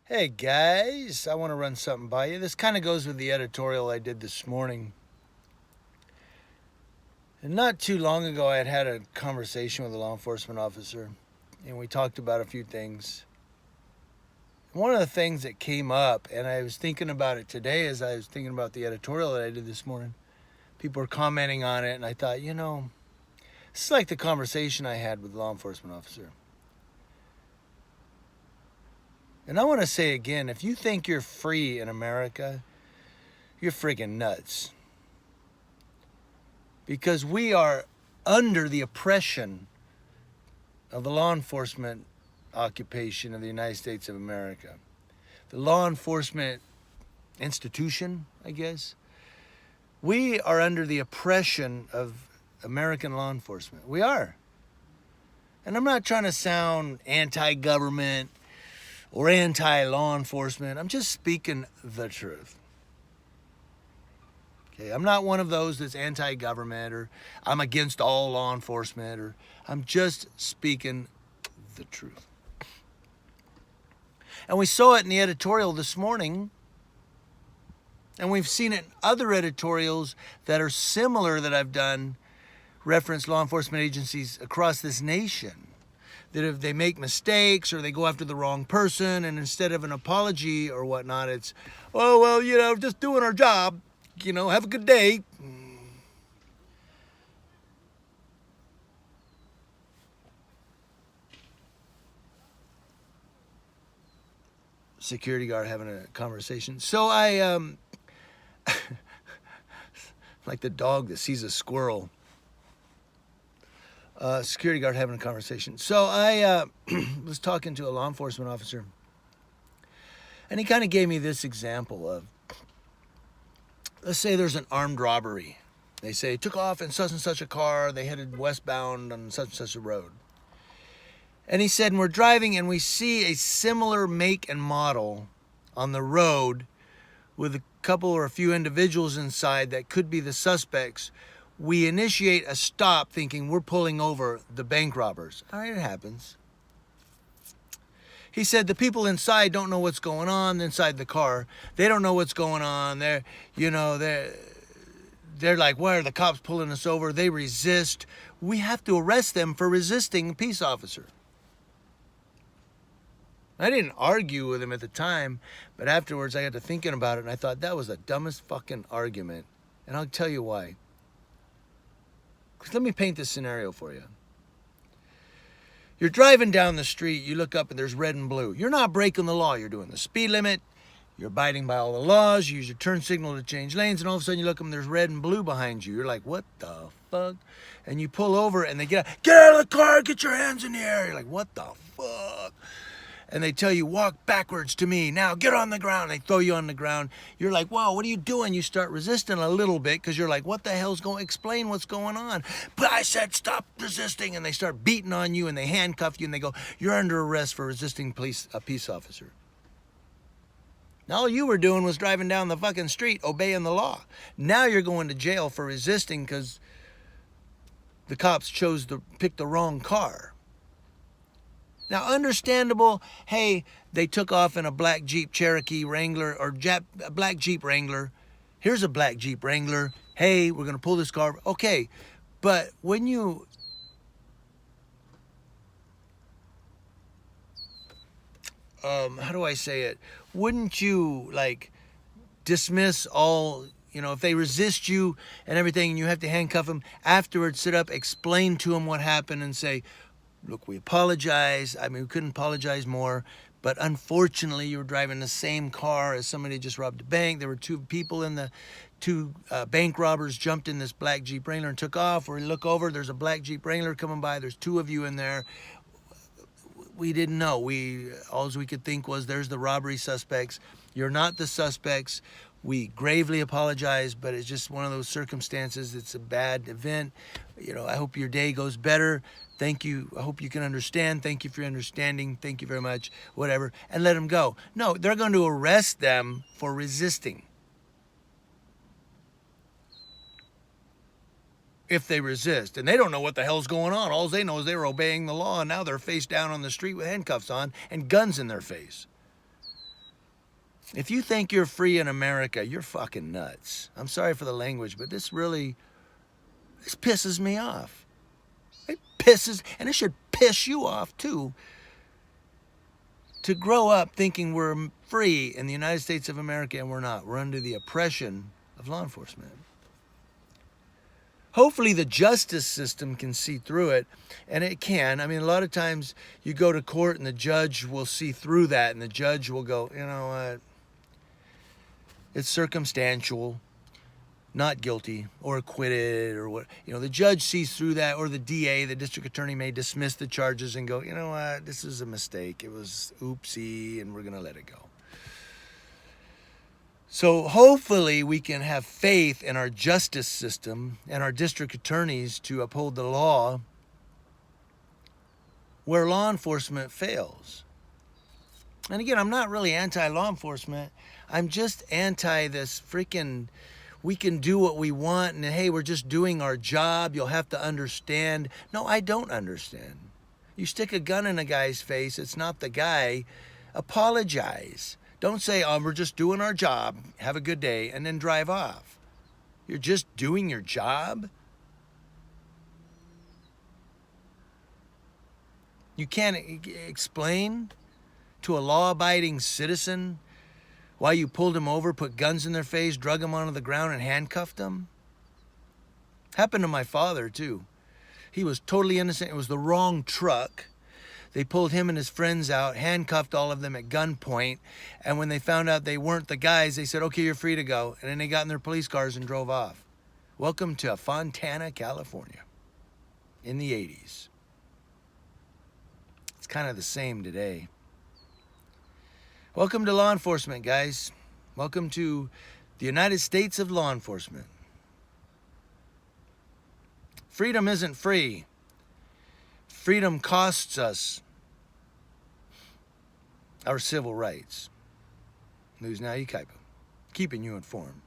Hey guys, I want to run something by you. This kind of goes with the editorial I did this morning. And not too long ago, I had a conversation with a law enforcement officer, and we talked about a few things. One of the things that came up, and I was thinking about it today as I was thinking about the editorial that I did this morning, people were commenting on it, and I thought, this is like the conversation I had with the law enforcement officer. And I want to say again, if you think you're free in America, you're friggin' nuts. Because we are under the oppression of the law enforcement occupation of the United States of America. The law enforcement institution, I guess. We are under the oppression of American law enforcement. We are. And I'm not trying to sound anti-government or anti-law enforcement. I'm just speaking the truth. Okay, I'm not one of those that's anti-government or I'm against all law enforcement, or I'm just speaking the truth. And we saw it in the editorial this morning, and we've seen it in other editorials that are similar that I've done, reference law enforcement agencies across this nation. That if they make mistakes or they go after the wrong person, and instead of an apology or whatnot, it's, oh, well, just doing our job, have a good day. Security guard having a conversation. So I, like the dog that sees a squirrel. Security guard having a conversation. So I was talking to a law enforcement officer, and he kind of gave me this example of, let's say there's an armed robbery. They say, took off in such and such a car, they headed westbound on such and such a road. And he said, and we're driving and we see a similar make and model on the road with a couple or a few individuals inside that could be the suspects. We initiate a stop thinking we're pulling over the bank robbers. All right, it happens. He said the people inside don't know what's going on inside the car. They don't know what's going on. They're like, why are the cops pulling us over? They resist. We have to arrest them for resisting a peace officer. I didn't argue with him at the time, but afterwards I got to thinking about it, and I thought that was the dumbest fucking argument. And I'll tell you why. Let me paint this scenario for you. You're driving down the street, you look up and there's red and blue. You're not breaking the law, you're doing the speed limit, you're abiding by all the laws, you use your turn signal to change lanes, and all of a sudden you look up and there's red and blue behind you. You're like, what the fuck? And you pull over and they get out of the car, get your hands in the air. You're like, what the fuck? And they tell you, walk backwards to me. Now get on the ground. They throw you on the ground. You're like, whoa, what are you doing? You start resisting a little bit because you're like, what the hell's going? Explain what's going on. But I said, stop resisting. And they start beating on you and they handcuff you and they go, you're under arrest for resisting a peace officer. Now all you were doing was driving down the fucking street, obeying the law. Now you're going to jail for resisting because the cops chose to pick the wrong car. Now, understandable, hey, they took off in a black Jeep Cherokee Wrangler or a black Jeep Wrangler. Here's a black Jeep Wrangler. Hey, we're going to pull this car. Okay, but when you... how do I say it? Wouldn't you, dismiss all... if they resist you and everything and you have to handcuff them, afterwards sit up, explain to them what happened and say, look, we apologize. I mean, we couldn't apologize more. But unfortunately, you were driving the same car as somebody just robbed a bank. There were two people in the bank robbers jumped in this black Jeep Wrangler and took off. We look over, there's a black Jeep Wrangler coming by. There's two of you in there. We didn't know. All we could think was there's the robbery suspects. You're not the suspects. We gravely apologize, but it's just one of those circumstances. It's a bad event. I hope your day goes better. Thank you. I hope you can understand. Thank you for your understanding. Thank you very much. Whatever. And let them go. No, they're going to arrest them for resisting. If they resist. And they don't know what the hell's going on. All they know is they were obeying the law, and now they're face down on the street with handcuffs on and guns in their face. If you think you're free in America, you're fucking nuts. I'm sorry for the language, but this pisses me off. It pisses, and it should piss you off too, to grow up thinking we're free in the United States of America, and we're not. We're under the oppression of law enforcement. Hopefully the justice system can see through it, and it can. I mean, a lot of times you go to court and the judge will see through that, and the judge will go, you know what, it's circumstantial, not guilty or acquitted or what. You know, the judge sees through that, or the DA, the district attorney, may dismiss the charges and go, you know what, this is a mistake. It was oopsie, and we're going to let it go. So hopefully we can have faith in our justice system and our district attorneys to uphold the law where law enforcement fails. And again, I'm not really anti-law enforcement. I'm just anti this freaking, we can do what we want, and hey, we're just doing our job. You'll have to understand. No, I don't understand. You stick a gun in a guy's face, it's not the guy. Apologize. Don't say, oh, we're just doing our job, have a good day, and then drive off. You're just doing your job? You can't explain to a law-abiding citizen why you pulled him over, put guns in their face, drug him onto the ground, and handcuffed him? Happened to my father, too. He was totally innocent. It was the wrong truck. They pulled him and his friends out, handcuffed all of them at gunpoint, and when they found out they weren't the guys, they said, okay, you're free to go. And then they got in their police cars and drove off. Welcome to Fontana, California in the 80s. It's kind of the same today. Welcome to law enforcement, guys. Welcome to the United States of law enforcement. Freedom isn't free. Freedom costs us our civil rights. News Now, keeping you informed.